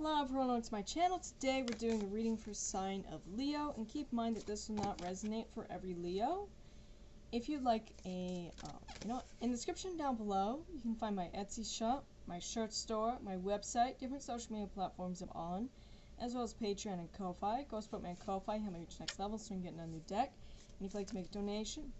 Hello everyone, welcome to my channel. Today we're doing a reading for sign of Leo, and keep in mind that this will not resonate for every Leo. If you'd like a, in the description down below, you can find my Etsy shop, my shirt store, my website, different social media platforms I'm on, as well as Patreon and Ko-Fi. Go support me on Ko-Fi, help me reach next level so I'm getting a new deck. And if you'd like to make a donation,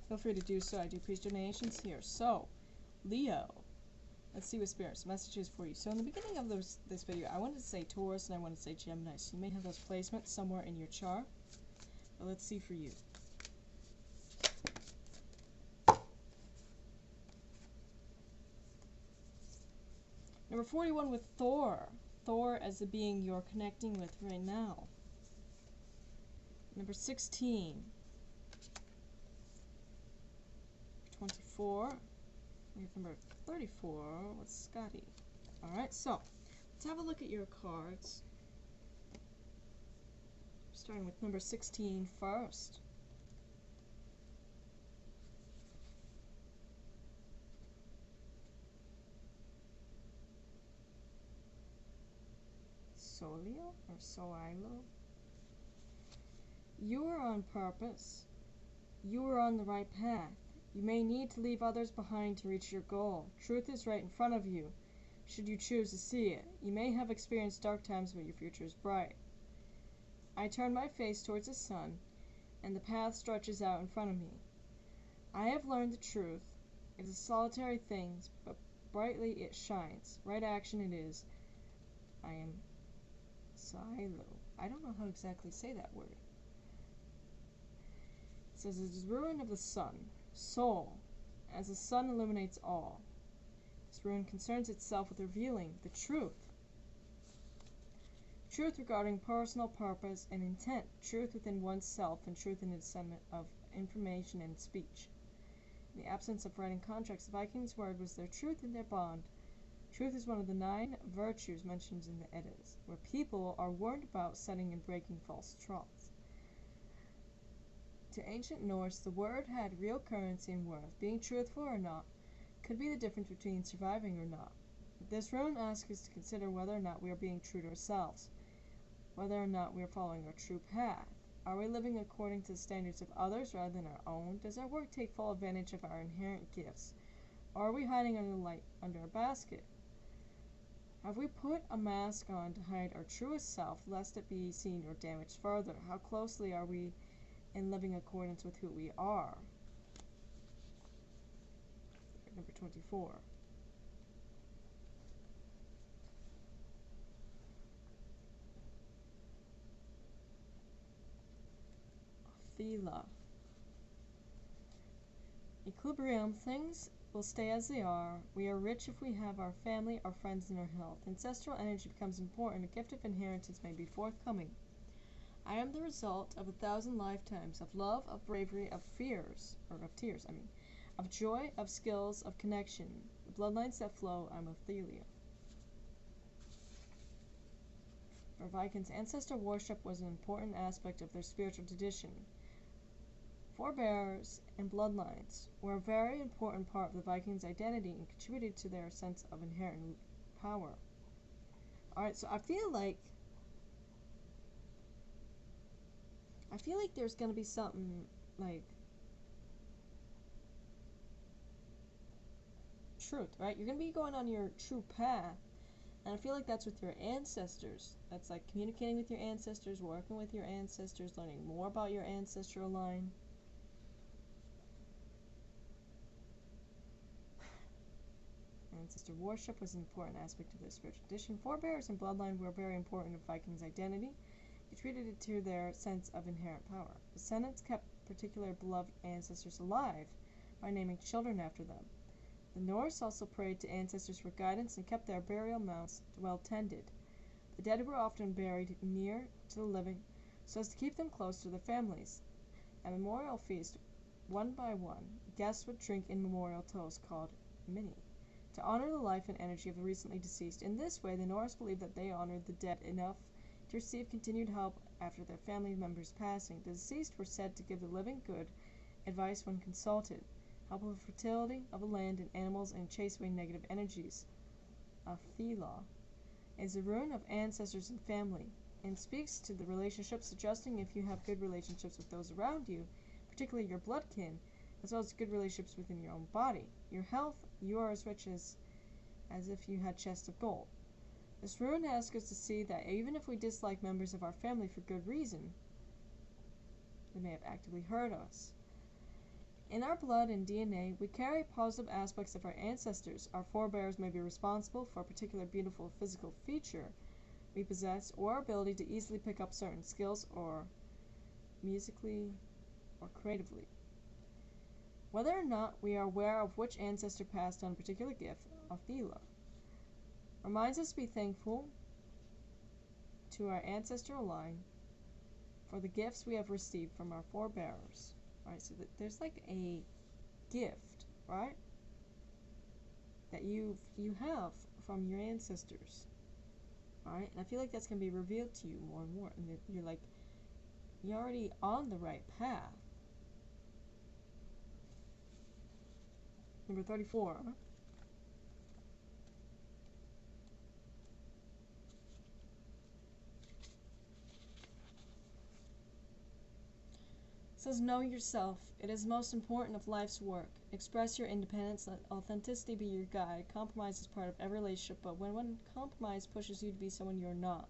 feel free to do so. I do appreciate donations here. So, Leo. Let's see what Spirit's message is for you. So in the beginning of this video, I wanted to say Taurus and I wanted to say Gemini. So you may have those placements somewhere in your chart. But let's see for you. Number 41 with Thor. Thor as the being you're connecting with right now. Number 16. 24. We have number 34 with Scotty. Alright, so let's have a look at your cards. Starting with number 16 first. Solio or Soilo. You are on purpose. You are on the right path. You may need to leave others behind to reach your goal. Truth is right in front of you, should you choose to see it. You may have experienced dark times, but your future is bright. I turn my face towards the sun, and the path stretches out in front of me. I have learned the truth. It is a solitary thing, but brightly it shines. Right action it is. I am Silo. I don't know how to exactly say that word. It says, it is ruin of the sun. Soul, as the sun illuminates all. This rune concerns itself with revealing the truth. Truth regarding personal purpose and intent. Truth within oneself and truth in the discernment of information and speech. In the absence of writing contracts, the Vikings' word was their truth and their bond. Truth is one of the 9 virtues mentioned in the Eddas, where people are warned about setting and breaking false trust. To ancient Norse, the word had real currency and worth. Being truthful or not could be the difference between surviving or not. This rune asks us to consider whether or not we are being true to ourselves, whether or not we are following our true path. Are we living according to the standards of others rather than our own? Does our work take full advantage of our inherent gifts? Or are we hiding under the light under a basket? Have we put a mask on to hide our truest self, lest it be seen or damaged further? How closely are we in living accordance with who we are? Number 24. Thela. Equilibrium. Things will stay as they are. We are rich if we have our family, our friends, and our health. Ancestral energy becomes important. A gift of inheritance may be forthcoming. I am the result of 1,000 lifetimes of love, of bravery, of fears, or of tears, of joy, of skills, of connection. The bloodlines that flow, I'm of Thela. For Vikings, ancestor worship was an important aspect of their spiritual tradition. Forebears and bloodlines were a very important part of the Vikings' identity and contributed to their sense of inherent power. Alright, so I feel like there's going to be something like truth, right? You're going to be going on your true path, and I feel like that's with your ancestors. That's like communicating with your ancestors, working with your ancestors, learning more about your ancestral line. Ancestor worship was an important aspect of their spiritual tradition. Forebears and bloodline were very important in Vikings' identity. Contributed to their sense of inherent power. Descendants kept particular beloved ancestors alive by naming children after them. The Norse also prayed to ancestors for guidance and kept their burial mounds well tended. The dead were often buried near to the living so as to keep them close to their families. At memorial feast, one by one, guests would drink in memorial toast called minni, to honor the life and energy of the recently deceased. In this way, the Norse believed that they honored the dead enough to receive continued help after their family members' passing. The deceased were said to give the living good advice when consulted, help with fertility of the land and animals, and chase away negative energies. Thela. is a rune of ancestors and family, and speaks to the relationship, suggesting if you have good relationships with those around you, particularly your blood kin, as well as good relationships within your own body. Your health, you are as rich as if you had chests of gold. This rune asks us to see that even if we dislike members of our family for good reason, they may have actively hurt us. In our blood and DNA, we carry positive aspects of our ancestors. Our forebears may be responsible for a particular beautiful physical feature we possess, or our ability to easily pick up certain skills, or musically or creatively. Whether or not we are aware of which ancestor passed on a particular gift, Othila reminds us to be thankful to our ancestral line for the gifts we have received from our forebears. Right, so there's like a gift, right, that you have from your ancestors, right? And I feel like that's going to be revealed to you more and more, and you're already on the right path. Number 34. Says, know yourself. It is most important of life's work. Express your independence. Let authenticity be your guide. Compromise is part of every relationship, but when one compromise pushes you to be someone you're not,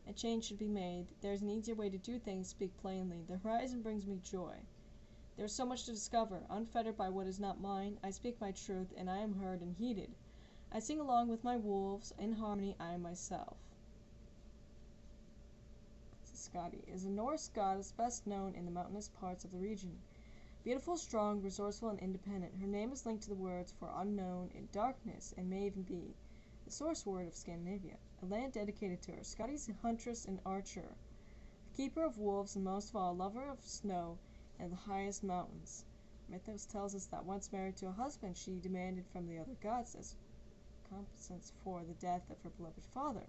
a change should be made. There's an easier way to do things. Speak plainly. The horizon brings me joy. There is so much to discover. Unfettered by what is not mine, I speak my truth, and I am heard and heeded. I sing along with my wolves. In harmony, I am myself. Skadi is a Norse goddess best known in the mountainous parts of the region. Beautiful, strong, resourceful, and independent, her name is linked to the words for unknown in darkness and may even be the source word of Scandinavia, a land dedicated to her. Skadi is a huntress and archer, a keeper of wolves, and most of all, a lover of snow and the highest mountains. Mythos tells us that once married to a husband, she demanded from the other gods as compensation for the death of her beloved father.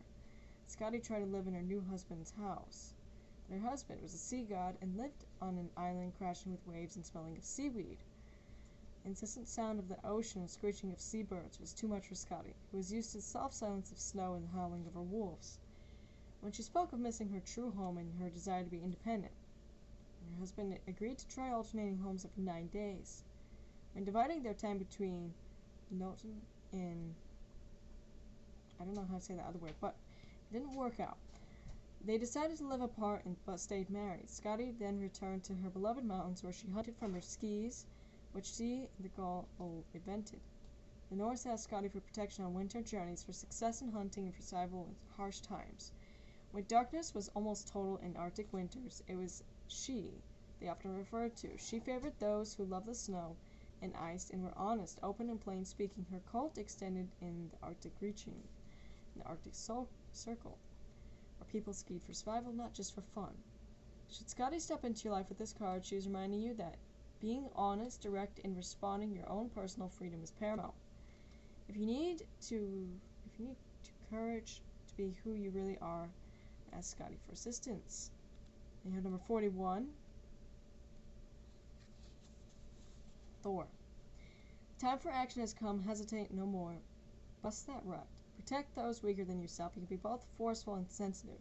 Skadi tried to live in her new husband's house. Her husband was a sea god and lived on an island crashing with waves and smelling of seaweed. The incessant sound of the ocean and screeching of seabirds was too much for Skadi, who was used to the soft silence of snow and the howling of her wolves. When she spoke of missing her true home and her desire to be independent, her husband agreed to try alternating homes for 9 days. When dividing their time between Noten and I don't know how to say that other word, but it didn't work out. They decided to live apart but stayed married. Skadi then returned to her beloved mountains where she hunted from her skis, which she, the Gaul, invented. The Norse asked Skadi for protection on winter journeys, for success in hunting, and for survival in harsh times. When darkness was almost total in Arctic winters, it was she they often referred to. She favored those who loved the snow and ice and were honest, open, and plain speaking. Her cult extended in the Arctic region, in the Arctic Circle, where people skied for survival, not just for fun. Should Skadi step into your life with this card, she is reminding you that being honest, direct, and responding your own personal freedom is paramount. If you need courage to be who you really are, ask Skadi for assistance. And you have number 41, Thor. The time for action has come. Hesitate no more. Bust that rut. Protect those weaker than yourself. You can be both forceful and sensitive.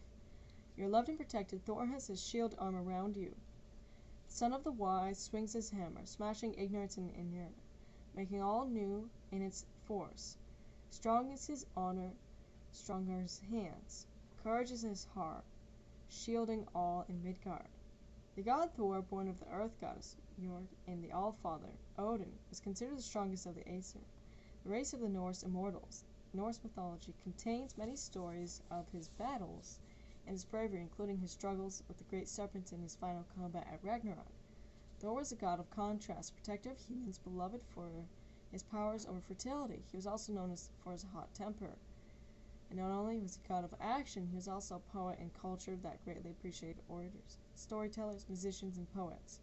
You're loved and protected. Thor has his shield arm around you. The son of the wise swings his hammer, smashing ignorance and inertia, making all new in its force. Strong is his honor, strong are his hands. Courage is his heart, shielding all in Midgard. The god Thor, born of the earth goddess Jord and the All-Father, Odin, was considered the strongest of the Aesir, the race of the Norse immortals. Norse mythology contains many stories of his battles and his bravery, including his struggles with the great serpents in his final combat at Ragnarok. Thor was a god of contrast, protector of humans, beloved for his powers over fertility. He was also known for his hot temper. And not only was he a god of action, he was also a poet and culture that greatly appreciated orators, storytellers, musicians, and poets.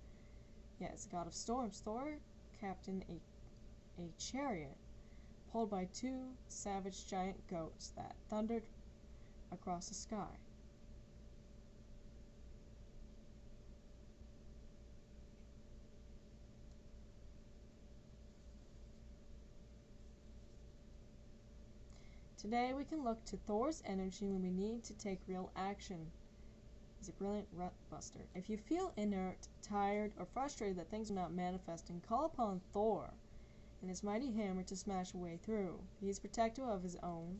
Yes, god of storms, Thor captained a chariot pulled by 2 savage giant goats that thundered across the sky. Today we can look to Thor's energy when we need to take real action. He's a brilliant rut buster. If you feel inert, tired, or frustrated that things are not manifesting, call upon Thor and his mighty hammer to smash a way through. He is protective of his own.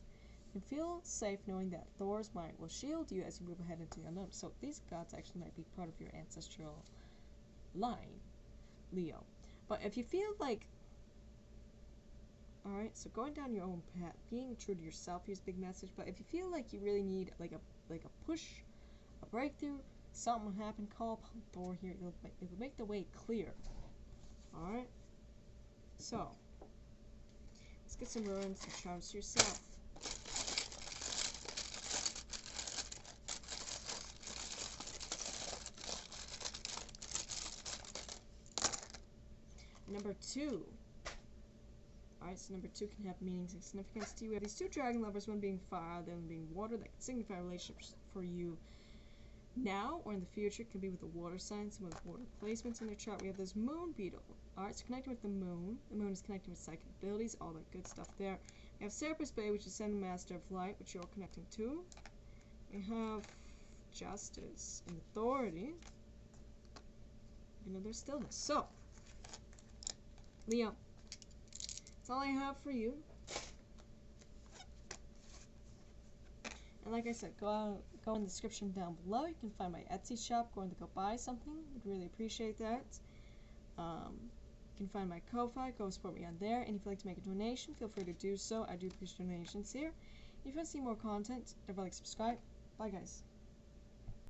You can feel safe knowing that Thor's might will shield you as you move ahead into the unknown. So these gods actually might be part of your ancestral line, Leo. But if you feel like, alright, so going down your own path, being true to yourself is a big message, but if you feel like you really need like a push, a breakthrough, something will happen, call upon Thor here. It will make the way clear. Alright? So, let's get some runes and charms to yourself. Number 2. Alright, so number 2 can have meanings and significance to you. We have these two dragon lovers, one being fire, the other being water, that can signify relationships for you now or in the future. It can be with the water signs and with water placements in their chart. We have this moon beetle. Alright, so connecting with the moon. The moon is connecting with psychic abilities, all that good stuff there. We have Serapis Bay, which is Sun Master of Light, which you're connecting to. We have Justice and Authority. You know, there's stillness. So, Leo, that's all I have for you. And like I said, go in the description down below. You can find my Etsy shop. Going to go buy something. Would really appreciate that. You can find my Ko-Fi. Go support me on there. And if you'd like to make a donation, feel free to do so. I do appreciate donations here. If you want to see more content, don't forget to subscribe. Bye, guys.